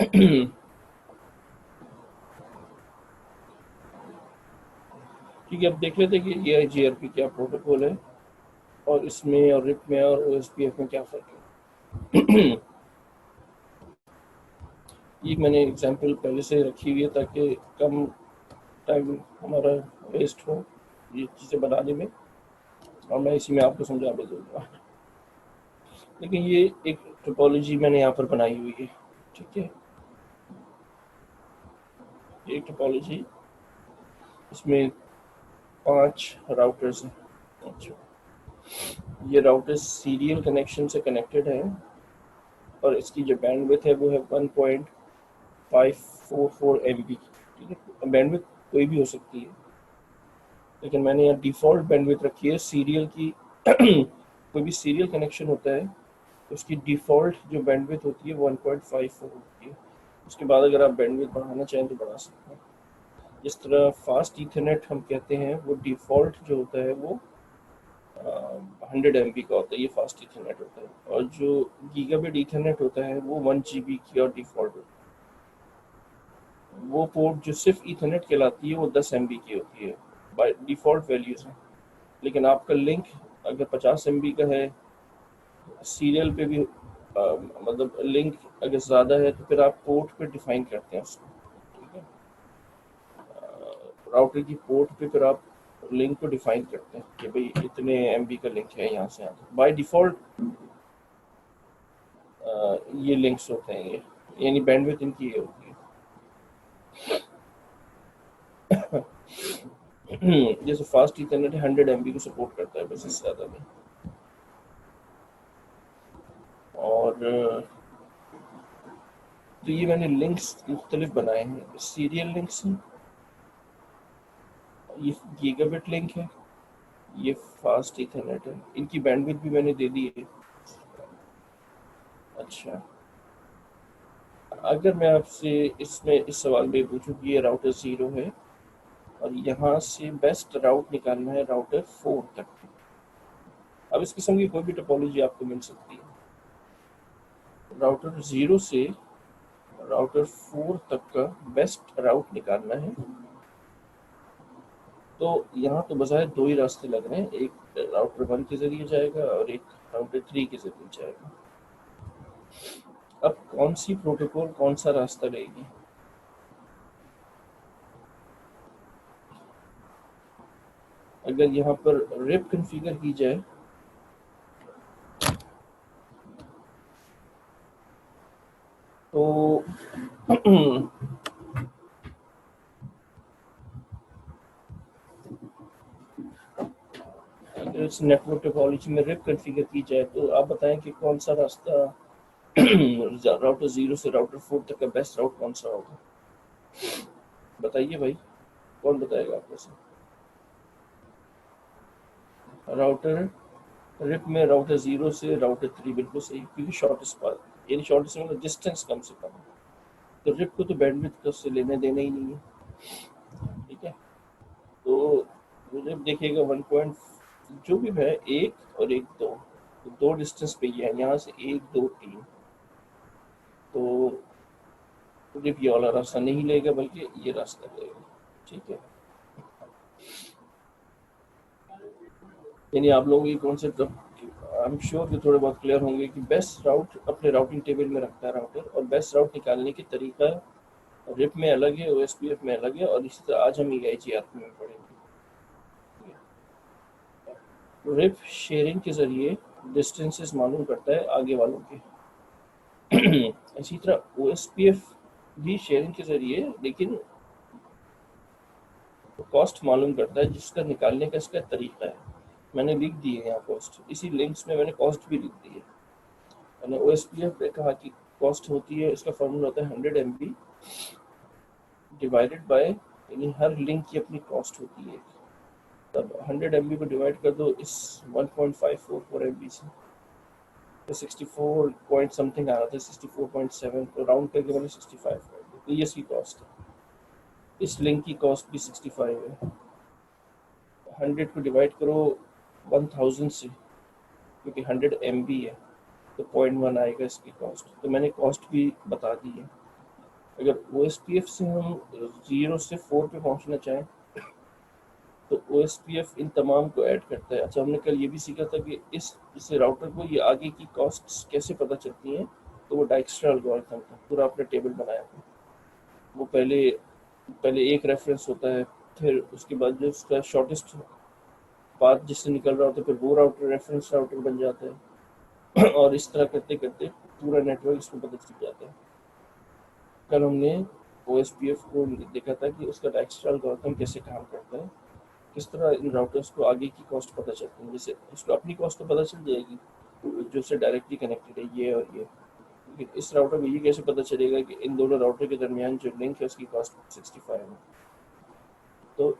ठीक है, अब देख लेते हैं कि AIGRP क्या प्रोटोकॉल है और इसमें और रिप में और OSPF में क्या फ़र्क है। ये मैंने एग्जांपल पहले से रखी हुई है ताकि कम टाइम हमारा वेस्ट हो ये चीज़ें बनाने में, और मैं इसी में आपको समझा भी दूँगा। लेकिन ये एक टोपोलॉजी मैंने यहाँ पर बनाई हुई है, ठीक है। ये टोपोलॉजी, इसमें 5 राउटर्स हैं। अच्छा, ये राउटर सीरियल कनेक्शन से कनेक्टेड है और इसकी जो बैंडविड्थ है वो है 1.544 MB, ठीक है। बैंडविड्थ कोई भी हो सकती है, लेकिन मैंने यहाँ डिफ़ॉल्ट बैंडविड्थ रखी है सीरियल की। कोई भी सीरियल कनेक्शन होता है तो उसकी डिफ़ॉल्ट जो बैंडविड्थ होती है वो 1.54 होती है। उसके बाद अगर आप बैंडविड्थ बढ़ाना चाहें तो बढ़ा सकते हैं। जिस तरह फास्ट ईथरनेट हम कहते हैं, वो डिफ़ॉल्ट जो होता है वो 100 MB का होता है, ये फास्ट ईथरनेट होता है। और जो गीगाबिट ईथरनेट होता है वो 1 GB की और डिफ़ॉल्ट होता है। वो पोर्ट जो सिर्फ ईथरनेट कहलाती है वो 10 MB की होती है बाय डिफ़ॉल्ट वैल्यूज़ हैं। लेकिन आपका लिंक अगर 50 MB का है सीरियल पे भी, मतलब लिंक अगर ज़्यादा है तो फिर आप पोर्ट पे डिफाइन करते हैं उसको, ठीक है। राउटर की पोर्ट पे फिर आप लिंक को डिफाइन करते हैं कि भाई इतने MB का लिंक है यहाँ से यहाँ तक। बाय डिफ़ॉल्ट ये लिंक्स होते हैं, ये यानी बैंडविड्थ इनकी ये होती है। जैसे फास्ट इथरनेट 100 MB को सपोर्ट करता है, बस इससे ज़्यादा नहीं। और तो ये मैंने लिंक्स मुख्तलिफ बनाए हैं, सीरियल लिंक्स हैं, ये गीगाबिट लिंक है, ये फास्ट इथरनेट है। इनकी बैंडविड्थ भी मैंने दे दी है। अच्छा, अगर मैं आपसे इसमें इस सवाल में पूछूं कि ये राउटर 0 है और यहाँ से बेस्ट राउट निकालना है राउटर 4 तक, अब इस किस्म की कोई भी टोपोलॉजी आपको मिल सकती है। राउटर 0 से राउटर 4 तक का बेस्ट राउट निकालना है, तो यहाँ तो बजाय 2 ही रास्ते लग रहे हैं, एक राउटर 1 के ज़रिए जाएगा और एक राउटर 3 के ज़रिए जाएगा। अब कौन सी प्रोटोकॉल कौन सा रास्ता लेगी? अगर यहाँ पर रिप कॉन्फ़िगर की जाए तो अगर इस नेटवर्क टोपोलॉजी में रिप कॉन्फ़िगर की जाए तो आप बताएं कि कौन सा रास्ता राउटर 0 से राउटर 4 तक का बेस्ट राउट कौन सा होगा? बताइए भाई, कौन बताएगा आपको से? राउटर रिप में राउटर 0 से राउटर 3 बिल्कुल सही, क्योंकि शॉर्टेस्ट पाथ यानी शॉर्टेस्ट मतलब डिस्टेंस कम से कम है, तो रिप को तो बैंडविड्थ का उससे लेने देना ही नहीं है, ठीक है। तो रिप देखेगा 1 पॉइंट जो भी है, 1 और 1 2, तो 2 डिस्टेंस पे ही है, यहाँ से 1 2 3, तो रिप ये वाला रास्ता नहीं लेगा बल्कि ये रास्ता लेगा, ठीक है। यानी आप लोगों की कॉन्सेप्ट अब आई एम श्योर कि थोड़े बहुत क्लियर होंगे कि बेस्ट राउट अपने राउटिंग टेबल में रखता है राउटर, और बेस्ट राउट निकालने की तरीका रिप में अलग है, OSPF में अलग है, और इसी तरह आज हम EIGRP में पढ़ेंगे। रिप शेयरिंग के ज़रिए डिस्टेंसेस मालूम करता है आगे वालों के। इसी तरह OSPF भी शेयरिंग के ज़रिए, लेकिन कॉस्ट मालूम करता है जिसका निकालने का इसका तरीका है। मैंने लिख दी है यहाँ कॉस्ट, इसी लिंक्स में मैंने कॉस्ट भी लिख दी है। मैंने OSPF पे कहा कि कॉस्ट होती है, इसका फॉर्मूला होता है 100 MB डिवाइडेड बाय, यानी हर लिंक की अपनी कॉस्ट होती है। तब 100 MB को डिवाइड कर दो इस 1.544 MB से, तो 64 पॉइंट समथिंग आ रहा था, 64.7, तो राउंड करके मैंने 65 कर दिया, तो ये इसकी कॉस्ट है। इस लिंक की कॉस्ट भी 65 है। 100 को डिवाइड करो 1000 से, क्योंकि 100 MB है, तो 0.1 आएगा इसकी कॉस्ट, तो मैंने कॉस्ट भी बता दी है। अगर OSPF से हम 0 से 4 पे पहुंचना चाहें तो OSPF इन तमाम को ऐड करता है। अच्छा, हमने कल ये भी सीखा था कि इस राउटर को ये आगे की कॉस्ट्स कैसे पता चलती हैं। तो वो डाइक्स्ट्रा एल्गोरिथम था, पूरा आपने टेबल बनाया था। वो पहले पहले एक रेफरेंस होता है, फिर उसके बाद जो उसका शॉर्टेस्ट पाथ जिससे निकल रहा होता है, फिर वो राउटर रेफरेंस राउटर बन जाता है और इस तरह करते करते पूरा नेटवर्क इसमें पता चल जाता है। कल हमने OSPF को देखा था कि उसका डाइक्स्ट्रा एल्गोरिथम कैसे काम करता है, किस तरह इन राउटर्स को आगे की कॉस्ट पता चलती है। जैसे इसको अपनी कॉस्ट तो पता चल जाएगी जो से डायरेक्टली कनेक्टेड है ये और ये, लेकिन इस राउटर को ये कैसे पता चलेगा कि इन दोनों राउटर के दरमियान जो लिंक है उसकी कॉस्ट 65 है। तो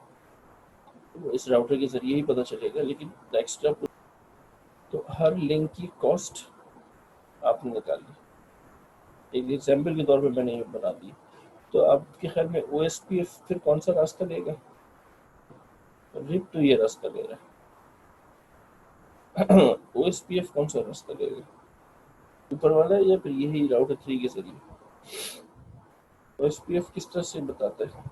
इस राउटर के जरिए ही पता चलेगा, लेकिन एक्स्ट्रा तो हर लिंक की कॉस्ट आपने निकाली। एक एग्जाम्पल के तौर पे मैंने ये बना दी। तो आपके ख्याल में OSPF फिर कौन सा रास्ता लेगा? रिप तो ये रास्ता ले रहा है OSPF कौन सा रास्ता लेगा? ऊपर वाला या फिर यही राउटर 3 के जरिए? OSPF किस तरह से बताता है?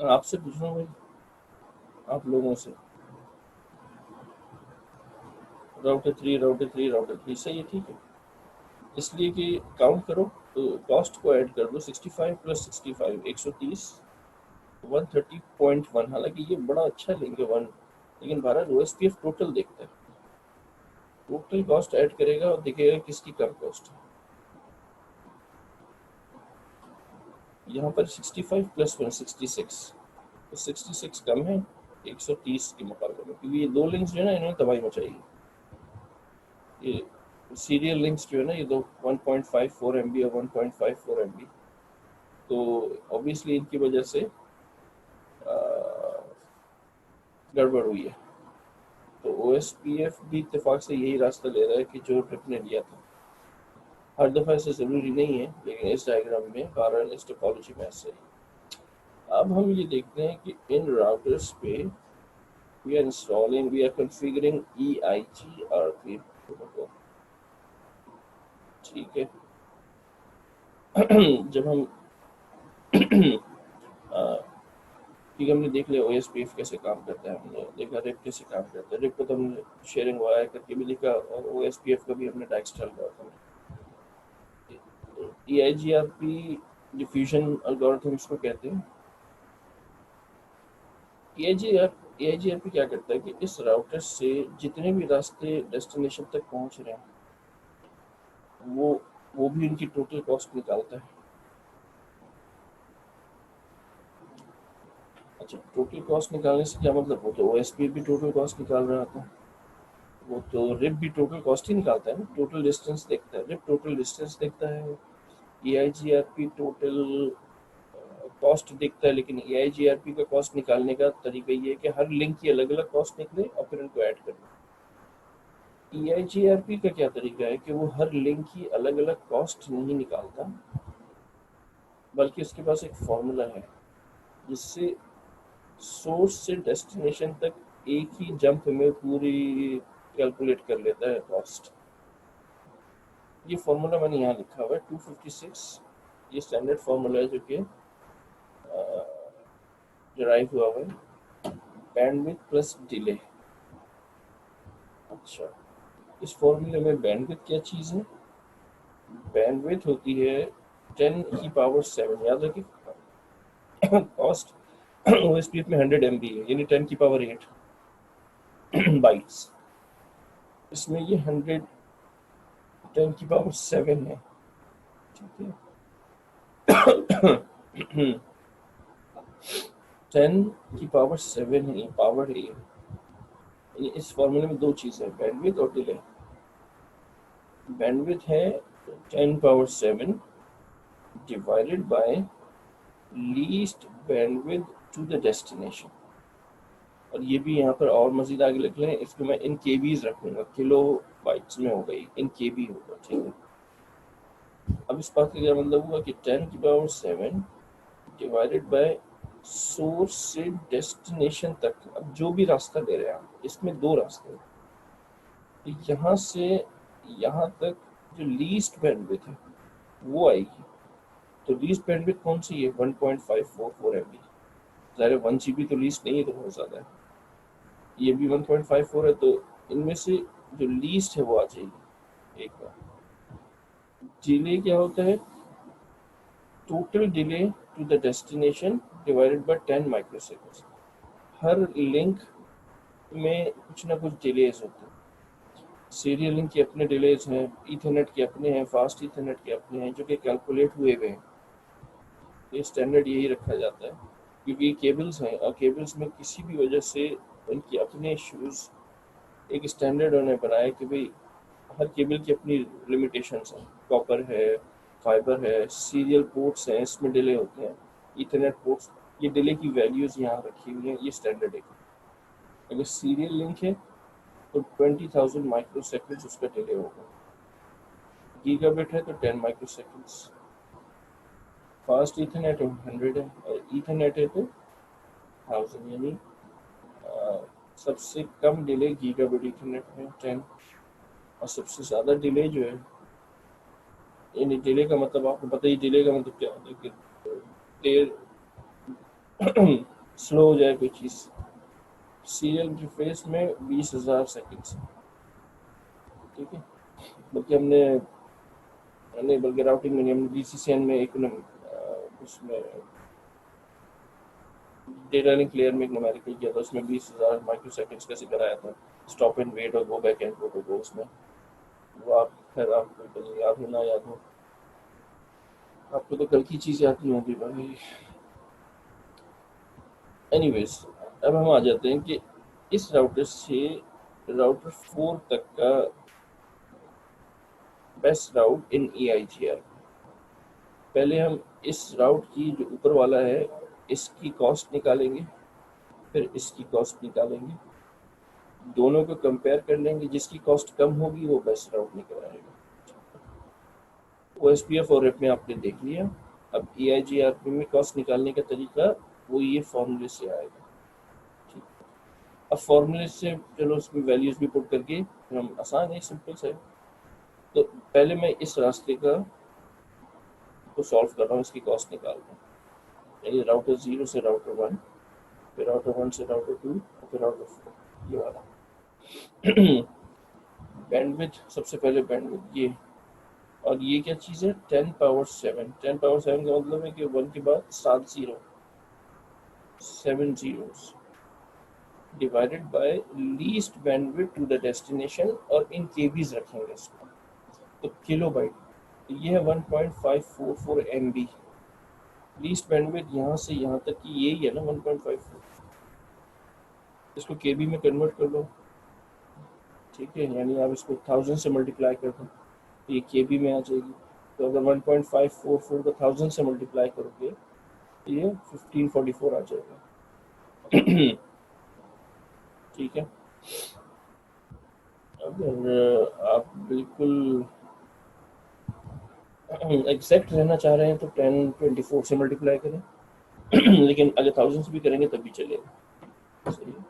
आपसे पूछ रहा हूँ भाई, आप लोगों से। राउटर 3 सही है, ठीक है। इसलिए कि काउंट करो तो कॉस्ट को ऐड कर दो, 65 प्लस 65 130 130.1। हालांकि ये बड़ा अच्छा लेंगे 1, लेकिन भारत OSPF टोटल देखता है, टोटल कॉस्ट ऐड करेगा और दिखेगा किसकी कम कॉस्ट है। यहाँ पर 65 प्लस 166, तो 66 कम है 130 के मुकाबले में, क्योंकि ये दो लिंक्स जो है ना इन्होंने तबाही मचाई है। ये सीरियल लिंक्स जो है ना, ये दो 1.54 MB और 1.54 MB, तो ऑब्वियसली इनकी वजह से गड़बड़ हुई है। तो OSPF भी इत्तेफाक से यही रास्ता ले रहा है कि जो ट्रिप ने लिया था। हर दफ़ा ऐसे ज़रूरी नहीं है, लेकिन इस डायग्राम में कारण इस टोपोलॉजी में ऐसे है। अब हम ये देखते हैं कि इन राउटर्स पे we are configuring EIGRP protocol, ठीक है। जब हम ठीक है, हमने देख लिया OSPF कैसे काम करता है, हमने देखा रिप कैसे काम करता है। रिप को तो हमने शेयरिंग वायर करके भी देखा, और OSPF का भी हमने डाइक्स्ट्रा एल्गोरिथम। EIGRP डिफ्यूजन एल्गोरिथम इसको कहते हैं। EIGRP क्या करता है कि इस राउटर से जितने भी रास्ते डेस्टिनेशन तक पहुंच रहे हैं वो भी उनकी टोटल कॉस्ट निकालता है। अच्छा, टोटल कॉस्ट निकालने से क्या मतलब? वो तो OSPF भी टोटल कॉस्ट निकाल रहा था, वो तो रिप भी टोटल कॉस्ट ही निकालता है ना, टोटल डिस्टेंस देखता है, रिप टोटल डिस्टेंस देखता है, EIGRP टोटल कॉस्ट देखता है। लेकिन EIGRP का कॉस्ट निकालने का तरीका ये है कि हर लिंक की अलग अलग कॉस्ट निकले और फिर उनको ऐड कर दे। EIGRP का क्या तरीका है कि वो हर लिंक की अलग अलग कॉस्ट नहीं निकालता, बल्कि उसके पास एक फॉर्मूला है जिससे सोर्स से डेस्टिनेशन तक एक ही जंप में पूरी कैलकुलेट कर लेता है कॉस्ट। ये फॉर्मूला मैंने यहाँ लिखा हुआ है 256, ये स्टैंडर्ड फॉर्मूला है जो कि डिराइव हुआ है बैंडविड्थ प्लस डिले। अच्छा, इस फॉर्मूले में बैंडविड्थ क्या चीज़ है? बैंडविड्थ होती है 10 की पावर 7, याद रखिए। कॉस्ट OSPF में 100 MB है, यानी 10 की पावर 8 बाइट्स। इसमें ये 100 10 की पावर 7 है, ठीक है। 10 की पावर 7 है, पावर है ये। इस फॉर्मूले में दो चीज़ है, बैंडविड्थ और डिले। बैंडविड्थ है 10 power 7 divided by least bandwidth to the destination. और ये भी यहाँ पर और मजीद आगे लिख लें, इसको मैं इन KBs रखूँगा, किलो बाइट्स में हो गई, इन KB होगा, ठीक है। अब इस बात का क्या मतलब हुआ कि 10 की पावर 7 डिवाइडेड बाय सोर्स से डेस्टिनेशन तक अब जो भी रास्ता ले रहे हैं आप, इसमें दो रास्ते हैं। तो यहाँ से यहाँ तक जो लीस्ट बैंडविड्थ है वो आएगी। तो लीस्ट बैंडविड्थ कौन सी है? 1.544 MB। ज़ाहिर है 1 GB तो लीस्ट नहीं है, तो बहुत ज़्यादा है। ये भी 1.54 है, तो इनमें से जो लीस्ट है वो आ जाएगी। एक बार डिले क्या होता है? Total delay to the destination divided by 10 microseconds. हर लिंक में कुछ ना कुछ डिलेज होते हैं। सीरियल लिंक के अपने डिलेज हैं, ईथरनेट के अपने हैं, फास्ट ईथरनेट के अपने हैं, जो कि कैलकुलेट हुए हुए हैं। ये स्टैंडर्ड यही रखा जाता है, क्योंकि केबल्स हैं और केबल्स में किसी भी वजह से उनके अपने इश्यूज, एक स्टैंडर्ड उन्होंने बनाया कि भाई हर केबल की अपनी लिमिटेशंस हैं। कॉपर है, फाइबर है, सीरियल पोर्ट्स हैं, इसमें डिले होते हैं, ईथरनेट पोर्ट्स, ये डिले की वैल्यूज़ यहाँ रखी हुई हैं। ये स्टैंडर्ड है। अगर सीरियल लिंक है तो 20,000 माइक्रो सेकेंड्स उसका डिले होगा। गीगाबिट है तो 10 माइक्रो सेकेंड्स। फास्ट ईथरनेट 100 है और ईथरनेट है तो 1000, यानी सबसे कम डिले गीगाबिट ईथरनेट है 10, और सबसे ज़्यादा डिले जो है, यानी डिले का मतलब आपको पता ही, डिले का मतलब क्या होता है कि देर स्लो हो जाए कोई चीज़। सीरियल इंटरफेस में 20,000 सेकेंड्स, ठीक है। बल्कि बल्कि राउटिंग में हमने DCCN में एक उसमें डेटा लिंक लेयर में एक न्यूमेरिकल किया था, उसमें 20,000 माइक्रो सेकेंड्स का जिक्र आया था। स्टॉप एंड वेट और गो बैक एंड गो उसमें, वो आप खैर आपको याद हो ना याद हो, आपको तो कल की चीज़ याद नहीं होगी भाई। एनीवेज, अब हम आ जाते हैं कि इस राउटर से राउटर 4 तक का बेस्ट राउट इन EIGR। पहले हम इस राउट की जो ऊपर वाला है इसकी कॉस्ट निकालेंगे, फिर इसकी कॉस्ट निकालेंगे, दोनों को कंपेयर कर लेंगे, जिसकी कॉस्ट कम होगी वो बेस्ट राउट निकल आएगा। OSPF और RIP में आपने देख लिया। अब EIGRP में कॉस्ट निकालने का तरीका वो ये फॉर्मूले से आएगा, ठीक। अब फॉर्मूले से चलो उसमें वैल्यूज भी पुट करके हम, आसान है, सिंपल से। तो पहले मैं इस रास्ते का को सॉल्व कर रहा हूँ, इसकी कॉस्ट निकाल रहा हूँ, यानी राउटर 0 से राउटर 1, फिर राउटर 1 से राउटर 2, और फिर राउटर 4, ये वाला। बैंडविड्थ, सबसे पहले बैंडविड्थ ये, और ये क्या चीज़ है? 10 पावर 7। 10 पावर 7 का मतलब है कि 1 के बाद 7 zeros divided by least bandwidth to the destination, और इन केबीज रखेंगे इसको, तो किलोबाइट। ये है 1.544 MB लीस्ट बैंडविड्थ, यहाँ से यहाँ तक की यही है ना 1.54। इसको केबी में कन्वर्ट कर लो, ठीक है, यानी आप इसको 1000 से मल्टीप्लाई कर दो, ये केबी में आ जाएगी। तो अगर 1.544 को 1000 से मल्टीप्लाई करोगे तो ये 1544 आ जाएगा। ठीक है। अगर आप बिल्कुल एग्जैक्ट रहना चाह रहे हैं तो 1024 से मल्टीप्लाई करें। लेकिन अगर 1000 से भी करेंगे तब भी चलेगा, सही है।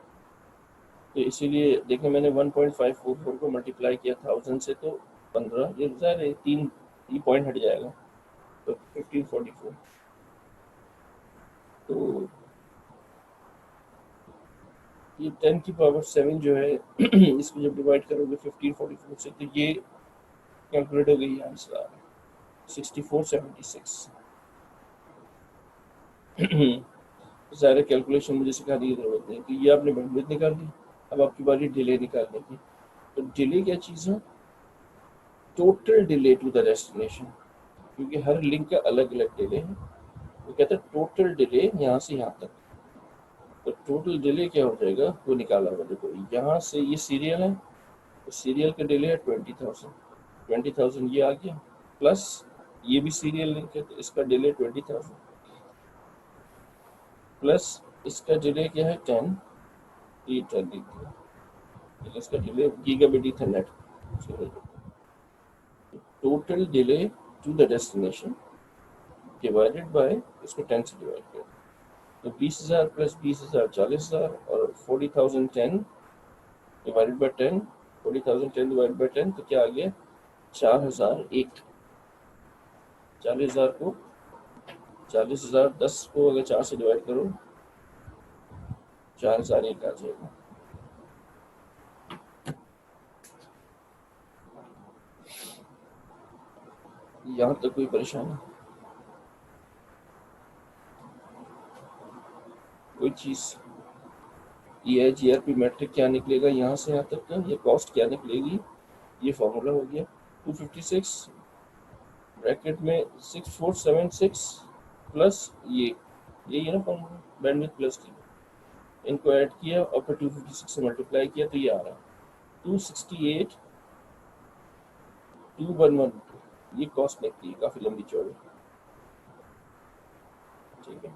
तो इसीलिए देखें, मैंने 1.544 को मल्टीप्लाई किया 1000 से, तो 15, ये ज़ाहिर है 3, ये पॉइंट हट जाएगा, तो 1544। तो ये 10 की पावर 7 जो है इसको जब डिवाइड करोगे 1544 से, तो ये कैलकुलेट हो गई, आंसर आ रहा है 6476। ज़्यादा कैलकुलेशन मुझे सिखाने की ज़रूरत नहीं, तो ये आपने बैंडविड्थ निकाल ली। अब आपकी बारी डिले निकालने की। तो डिले क्या चीज़ है? Total delay to the destination, क्योंकि हर लिंक का अलग अलग डिले है। वो कहता है टोटल डिले यहाँ से यहाँ तक। तो टोटल डिले क्या हो जाएगा वो निकाला हुआ, देखो यहाँ से ये सीरियल है, तो सीरियल का डिले है 20,000, 20,000 ये आ गया, प्लस ये भी सीरियल लिंक है तो इसका डिले 20,000, प्लस इसका डिले क्या है 10, ये 10 लिख दिया, इसका delay gigabit ethernet. Total delay to the destination divided by, इसको 10 से डिवाइड कर, तो 20,000 प्लस 20,000 40,000 और 40,010 डिवाइडेड बाई 10, 40,010 डिवाइडेड बाई 10 तो क्या आ गया 4,001। 40,000 को 40,000 10 को अगर 4 से डिवाइड करो 4,001 आ जाएगा। यहाँ तक कोई परेशानी, कोई चीज़ EIGRP मैट्रिक क्या निकलेगा यहाँ से यहाँ तक का, ये कॉस्ट क्या निकलेगी, ये फॉर्मूला हो गया 256 ब्रैकेट में 6476 प्लस ये है ना फॉर्मूला बैंडविड्थ प्लस टी, इनको ऐड किया और फिर 256 से मल्टीप्लाई किया तो ये आ रहा है 268 2112। ये कॉस्ट निकली काफ़ी लंबी चौड़ी, ठीक है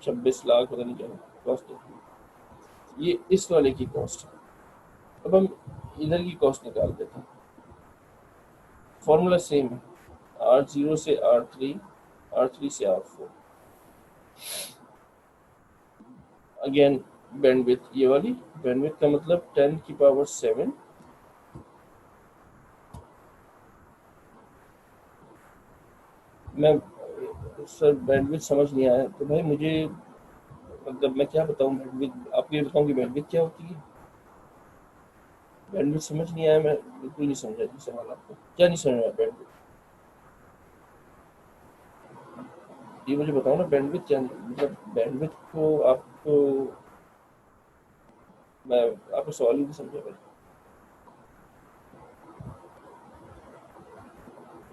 26 लाख पता नहीं क्या कॉस्ट निकली। ये इस वाले की कॉस्ट है। अब हम इधर की कॉस्ट निकाल देते हैं, फॉर्मूला सेम है R0 से R3, R3 से R4, अगेन बैंडविड्थ ये वाली बैंडविड्थ का मतलब 10 की पावर 7 मैं सर बैंडविड्थ समझ नहीं आया तो भाई मुझे मतलब मैं क्या बताऊं बैंडविड्थ, आपको ये बताऊं कि बैंडविड्थ क्या होती है। बैंडविड्थ समझ नहीं आया, मैं बिल्कुल नहीं समझा जी सवाल आपको, क्या नहीं समझ आया बैंडविड्थ, ये मुझे बताओ ना बैंडविड्थ क्या मतलब बैंडविड्थ को आपको, मैं आपको सवाल ही नहीं समझा भाई।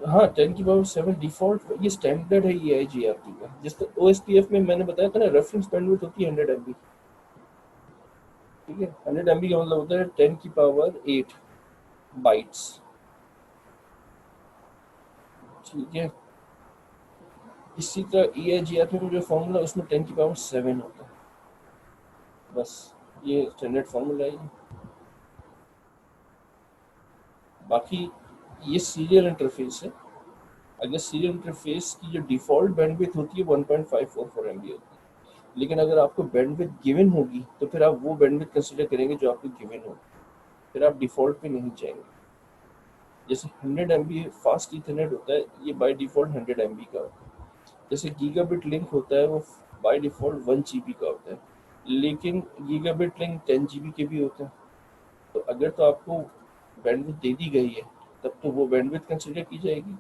हाँ 10 की पावर 7 डिफॉल्ट, ये स्टैंडर्ड है EIGRP का। जिस OSPF में मैंने बताया था ना रेफरेंस बैंडविड्थ होती है 100 MB, ठीक है 100 MB का मतलब होता है 10 की पावर 8 बाइट्स, ठीक है। इसी तरह EIGRP में जो फॉर्मूला उसमें 10 की पावर 7 होता है, बस ये स्टैंडर्ड फॉर्मूला है। बाकी ये सीरियल इंटरफेस है, अगर सीरियल इंटरफेस की जो डिफ़ॉल्ट बैंडविड्थ होती है 1.544 MB होती है, लेकिन अगर आपको बैंडविड्थ गिवन होगी तो फिर आप वो बैंडविड्थ कंसीडर करेंगे जो आपको गिवन होगी, फिर आप डिफ़ॉल्ट पे नहीं जाएंगे। जैसे 100 MB फास्ट ईथरनेट होता है, ये बाय डिफ़ॉल्ट 100 MB का होता है। जैसे गीगाबिट लिंक होता है वो बाय डिफ़ॉल्ट 1 GB का होता है, लेकिन गीगाबिट लिंक 10 GB के भी होते हैं। तो अगर तो आपको बैंडविड्थ दे दी गई है तब तो वो बैंडविड्थ कंसीडर की जाएगी,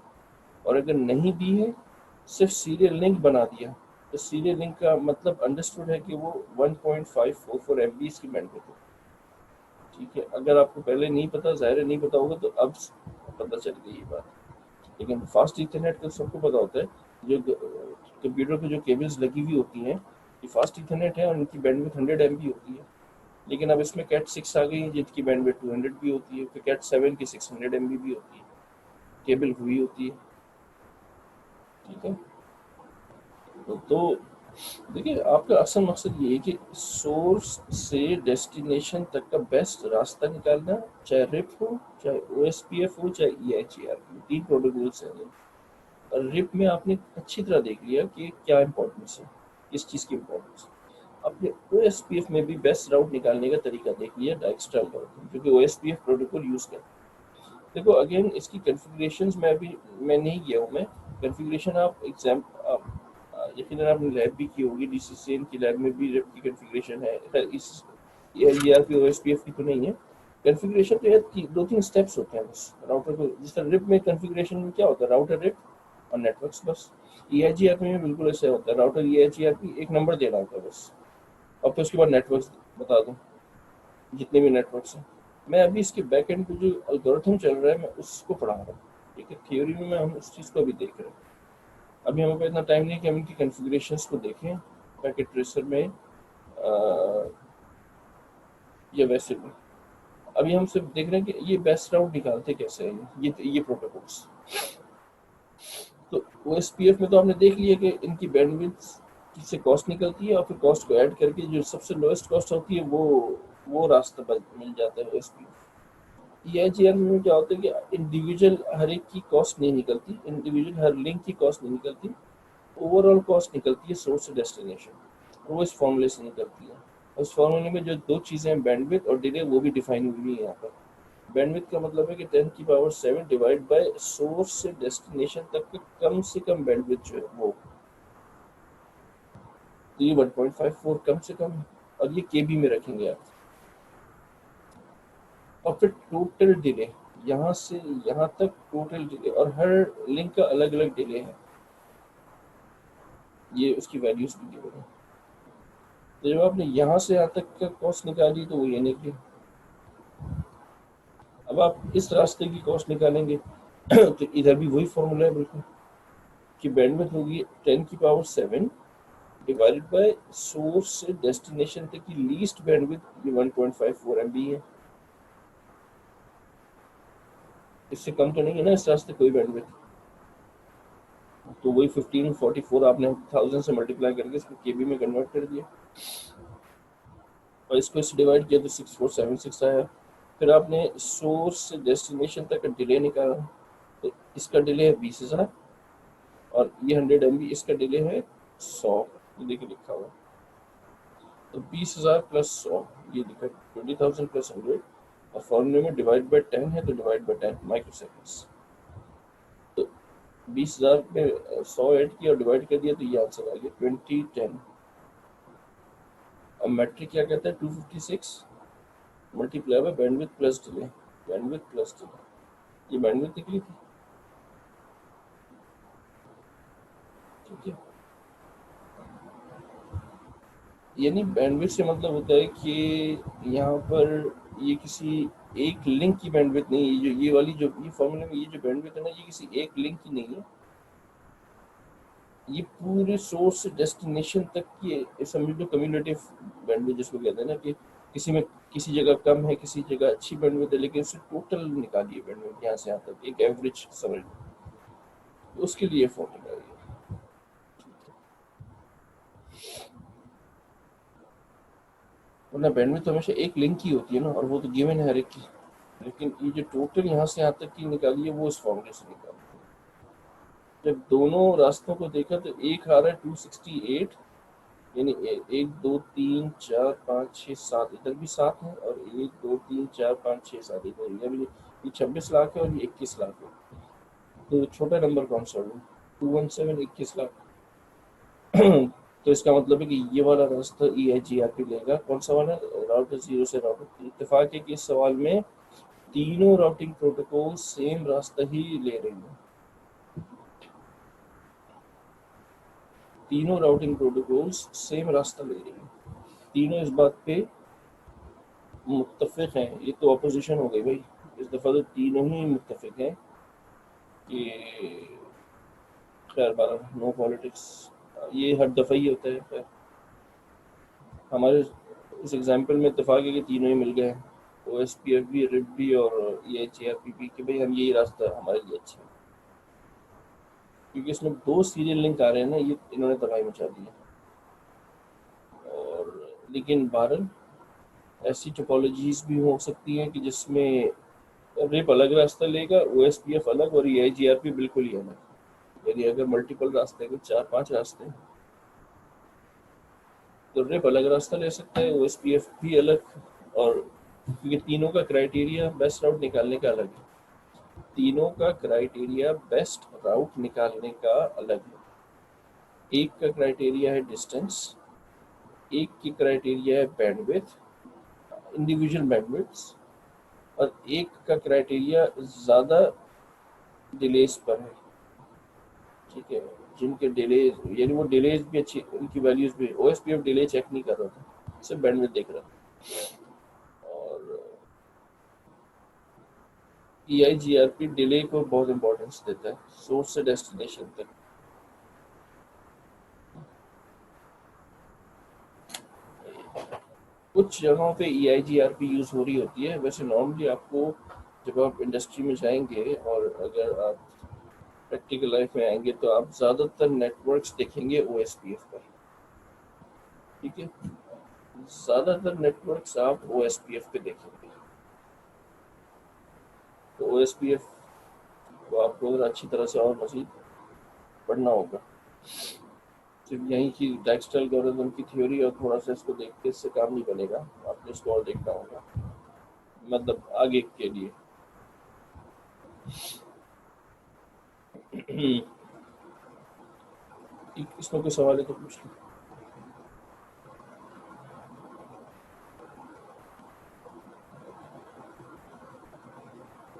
और अगर नहीं दी है सिर्फ सीरियल लिंक बना दिया तो सीरियल लिंक का मतलब अंडरस्टूड है कि वो 1.544 MB की बैंडविड्थ है, ठीक है। अगर आपको पहले नहीं पता, ज़ाहिर है नहीं पता होगा, तो अब पता चल गई ये बात। लेकिन फास्ट ईथरनेट का सबको पता होता है, जो कंप्यूटर पे जो केबल्स लगी हुई होती हैं ये फास्ट ईथरनेट है और इनकी बैंडविड्थ 100 MB होती है। लेकिन अब इसमें कैट 6 आ गई है जिनकी बैंडविड्थ 200 भी होती है, फिर कैट 7 की 600 MB भी होती है, केबल हुई होती है, ठीक है। तो देखिए आपका असल मकसद ये है कि सोर्स से डेस्टिनेशन तक का बेस्ट रास्ता निकालना, चाहे रिप हो, चाहे OSPF हो, चाहे EIGRP, 3 प्रोटोकॉल्स हैं। और रिप में आपने अच्छी तरह देख लिया कि क्या इंपॉर्टेंस है, किस चीज़ की इंपॉर्टेंस है। आपने OSPF में भी बेस्ट राउट निकालने का तरीका देख लिया, डाइक्स्ट्रा एल्गोरिथम, जो कि OSPF प्रोटोकॉल यूज़ करता है। देखो अगेन इसकी कन्फिग्रेशंस में अभी मैं नहीं गया हूँ, मैं कन्फिग्रेशन आप एग्जाम यकीनन आपने लैब भी की होगी, DCCN की लैब में भी रिप की कन्फिग्रेशन है, खैर इस EIGRP OSPF की तो नहीं है। कन्फिग्रेशन तो यार 2-3 स्टेप्स होते हैं बस राउटर को, जिस तरह रिप में कन्फिग्रेशन में क्या होता है, राउटर रिप और नेटवर्क्स बस। EIGRP में बिल्कुल ऐसा होता है, राउटर EIGRP एक नंबर देना होता है बस, और फिर उसके बाद नेटवर्क्स बता दूँ जितने भी नेटवर्क्स हैं। मैं अभी इसके बैक एंड पे जो एल्गोरिथम चल रहा है मैं उसको पढ़ा रहा हूँ, ठीक है। थ्योरी में मैं हम उस चीज़ को अभी देख रहे हैं, अभी हमें पास इतना टाइम नहीं है कि हम इनकी कन्फिग्रेशंस को देखें पैकेट ट्रेसर में या वैसे भी। अभी हम सिर्फ देख रहे हैं कि ये बेस्ट राउट निकालते कैसे हैं ये प्रोटोकॉल्स। तो OSPF में तो आपने देख लिया कि इनकी बैंडविड्थ से कॉस्ट निकलती है और फिर कॉस्ट को ऐड करके जो सबसे लोएस्ट कॉस्ट होती है वो रास्ता मिल जाता है OSPF। EIGRP में क्या होता है कि इंडिविजुअल हर एक की कॉस्ट नहीं निकलती, इंडिविजुअल हर लिंक की कॉस्ट नहीं निकलती, ओवरऑल कॉस्ट निकलती है सोर्स से डेस्टिनेशन। वो इस फॉर्मूले से निकलती है। उस फॉर्मूले में जो दो चीज़ें हैं, बैंडविड्थ और डिले, वो भी डिफाइन हुई है यहाँ पर। बैंडविड्थ का मतलब है कि 10⁻⁷ डिवाइड बाय सोर्स से डेस्टिनेशन तक का कम से कम बैंडविड्थ जो है वो, तो ये 1.54 कम से कम है, और ये केबी में रखेंगे आप। और फिर टोटल डिले, यहाँ से यहाँ तक टोटल डिले, और हर लिंक का अलग अलग डिले है, ये उसकी वैल्यूज भी गिवन है। तो जब आपने यहाँ से यहाँ तक का कॉस्ट निकाली तो वो ये निकली। अब आप इस रास्ते की कॉस्ट निकालेंगे तो इधर भी वही फॉर्मूला है बिल्कुल, कि बैंडविड्थ होगी 10⁻⁷ डिवाइडेड बाय सोर्स से डेस्टिनेशन तक की लीस्ट बैंडविड्थ, ये 1.54 MB है। इससे कम तो नहीं है ना इस रास्ते कोई बैंडविड्थ, तो वही 1544 आपने 1000 से मल्टीप्लाई करके इसको केबी में कन्वर्ट कर दिया, और इसको इससे डिवाइड किया तो 6476 आया। फिर आपने सोर्स से डेस्टिनेशन तक का डिले निकाला, तो इसका डिले है 20,000, और ये 100 MB, इसका डिले है 100, ये देखिए लिखा हुआ। तो 20,000 प्लस 100, ये लिखा 20,000 प्लस 100, और फॉर्मूले में डिवाइड बाय 10 है, तो डिवाइड बाय 10 माइक्रो सेकेंड्स। तो 20,000 में 100 ऐड किया और डिवाइड कर दिया, तो ये आंसर आ गया 2010। अब मैट्रिक क्या कहता है, 256 multiply by bandwidth plus delay, bandwidth plus delay, ये बैंडविड्थ निकली थी, ठीक है। यानी बैंडविड्थ से मतलब होता है कि यहाँ पर ये किसी एक लिंक की बैंडविड्थ नहीं है, ये वाली जो ये फॉर्मूले में ये जो बैंडविड्थ है ना, ये किसी एक लिंक की नहीं है, ये पूरे सोर्स से डेस्टिनेशन तक की समझ लो कम्युलेटिव बैंडविड्थ जिसको कहते हैं ना, कि किसी में किसी जगह कम है, किसी जगह अच्छी बैंडविड्थ है, लेकिन उससे टोटल निकालिए बैंडविड्थ यहाँ से यहाँ तक एक एवरेज समझ लो, तो उसके लिए फॉर्मूला है। वरना बैंडविड्थ तो हमेशा एक लिंक की होती है ना, और वो तो गिवन है हर एक की, लेकिन ये जो टोटल यहाँ से यहाँ तक की निकाली है वो इस फॉर्मूले से निकाली। जब दोनों रास्तों को देखा तो एक आ रहा है 268, यानी 1 2 3 4 5 6 7, इधर भी 7 है, और 1 2 3 4 5 6 7 इधर, ये 26 लाख है और ये 21 लाख है। तो छोटा नंबर कौन सा होगा, 217, 21 लाख। तो इसका मतलब है कि ये वाला रास्ता EIGRP लेगा, कौन सा वाला, राउटर 0 से राउटर। इत्तेफाक है कि इस सवाल में तीनों राउटिंग प्रोटोकॉल सेम रास्ता ही ले रही है, तीनों राउटिंग प्रोटोकॉल्स सेम रास्ता ले रही है, तीनों इस बात पे मुत्तफिक हैं। ये तो अपोजिशन हो गई भाई, इस दफ़ा तो तीनों ही मुत्तफिक हैं कि खैर बारह, नो पॉलिटिक्स, ये हर दफ़ा ही होता है। खैर हमारे इस एग्जाम्पल में इत्तेफाक है कि तीनों ही मिल गए हैं, OSPF भी, RIP भी और EIGRP भी, कि भाई हम यही रास्ता हमारे लिए अच्छा है, क्योंकि इसमें दो सीरियल लिंक आ रहे हैं ना, ये इन्होंने तबाही मचा दी है। और लेकिन बहरहाल ऐसी टोपोलॉजीज भी हो सकती हैं कि जिसमें रिप अलग रास्ता लेगा, OSPF अलग, और EIGRP बिल्कुल ही अलग। यानी अगर मल्टीपल रास्ते हैं, 4 5 रास्ते हैं, तो रिप अलग रास्ता ले सकता है, OSPF भी अलग, और क्योंकि तीनों का क्राइटेरिया बेस्ट राउट निकालने का अलग है, तीनों का क्राइटेरिया बेस्ट राउट निकालने का अलग है। एक का क्राइटेरिया है डिस्टेंस, एक की क्राइटेरिया है बैंडविड्थ, इंडिविजुअल बैंडविड्थ्स, और एक का क्राइटेरिया ज़्यादा डिलेज पर है, ठीक है। जिनके डिलेज, यानी वो डिलेज भी अच्छी, उनकी वैल्यूज भी, OSPF डिले चेक नहीं कर रहा था, सिर्फ बैंडविड्थ देख रहा था। और EIGRP डिले को बहुत इंपॉर्टेंस देता है, सोर्स से डेस्टिनेशन तक। कुछ जगहों पे EIGRP यूज़ हो रही होती है, वैसे नॉर्मली आपको जब आप इंडस्ट्री में जाएंगे और अगर आप प्रैक्टिकल लाइफ में आएंगे तो आप ज़्यादातर नेटवर्क्स देखेंगे OSPF पर, ठीक है। ज़्यादातर नेटवर्क्स आप OSPF पे देखेंगे, तो OSPF को आपको अगर अच्छी तरह से और मज़ीद पढ़ना होगा। सिर्फ यहीं की टेक्सटाइल एल्गोरिथम की थ्योरी और थोड़ा सा इसको देख के इससे काम नहीं बनेगा, आपको इसको और देखना होगा, मतलब आगे के लिए। इसमें कोई सवाल है तो पूछ लो।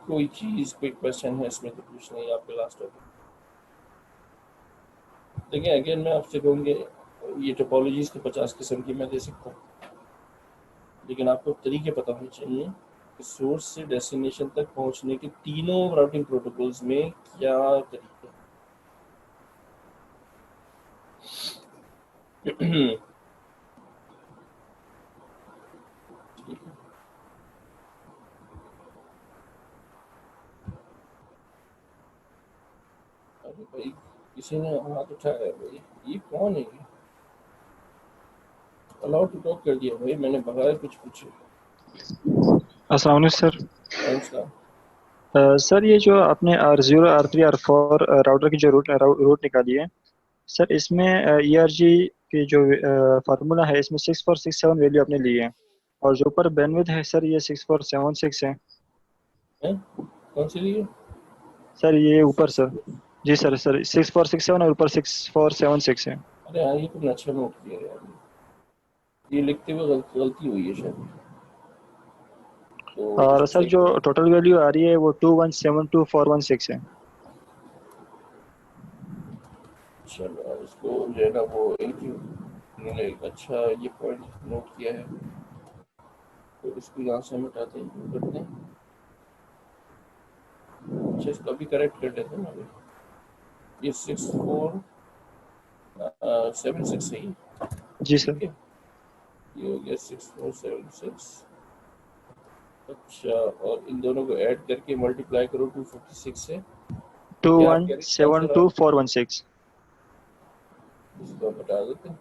कोई चीज़ कोई क्वेश्चन है इसमें तो पूछना ही आपके लास्ट टॉपिक। देखिए अगेन मैं आपसे कहूँगी, ये टोपोलॉजीज तो 50 किस्म की मैं दे सकता हूँ, लेकिन आपको तरीके पता होने चाहिए कि सोर्स से डेस्टिनेशन तक पहुँचने के तीनों राउटिंग प्रोटोकॉल्स में क्या तरीके हैं। ठीक है। अरे भाई किसी ने हाथ उठाया है भाई, ये कौन है ये? अलाउ टू टॉक कर दिया भाई मैंने, बगैर कुछ पूछे। अस्सलाम वालेकुम सर। नमस्कार। सर ये जो आपने R0 R3 R4 राउटर की जो रूट निकाली है सर, इसमें ERG की जो फार्मूला है इसमें 6467 वैल्यू आपने ली है, और जो ऊपर बैंडविड्थ है सर ये 6476 है। हैं? कौन सी लिए? सर ये ऊपर सर, जी सर, 6467 और ऊपर 6476 है। अरे हाँ ये तुमने अच्छा नोट किया यार, ये लिखते हुए गलती हुई है शायद, तो और इसको सर सही जो कर लो। टोटल वैल्यू आ रही है वो 2172416 है। चलो अब इसको जो है ना वो एक उन्होंने एक अच्छा ये पॉइंट नोट किया है, तो इसको यहाँ से हम हटाते हैं, क्यों करते हैं। अच्छा इसको अभी करेक्ट कर लेते हैं ना अभी। ये 6476 है ये, जी सर। ठीक है। ये हो गया 6476। अच्छा और इन दोनों को ऐड करके मल्टीप्लाई करो 256 से, टू क्या आप वन कह रहे हैं सेवन आंसर आ टू रहा फोर वन सिक्स है? इसको हम हटा देते हैं।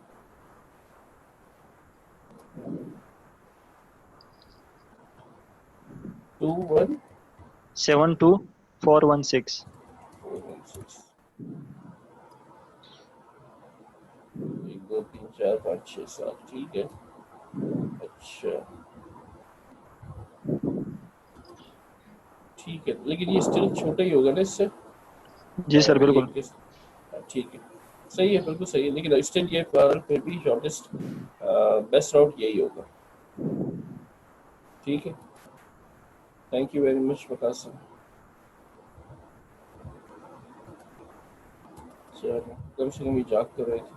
21416। 72416। 1 2 3 4 5 6 7, ठीक है। अच्छा ठीक है, लेकिन ये स्टिल छोटा ही होगा ना इससे, जी सर ये बिल्कुल। ठीक है। सही है, बिल्कुल सही है, लेकिन स्टिल ये पर फिर भी शॉर्टेस्ट बेस्ट राउट यही होगा। ठीक है, thank you very much Waqas sir. चलो कम से कम ये जाग कर रहे थे।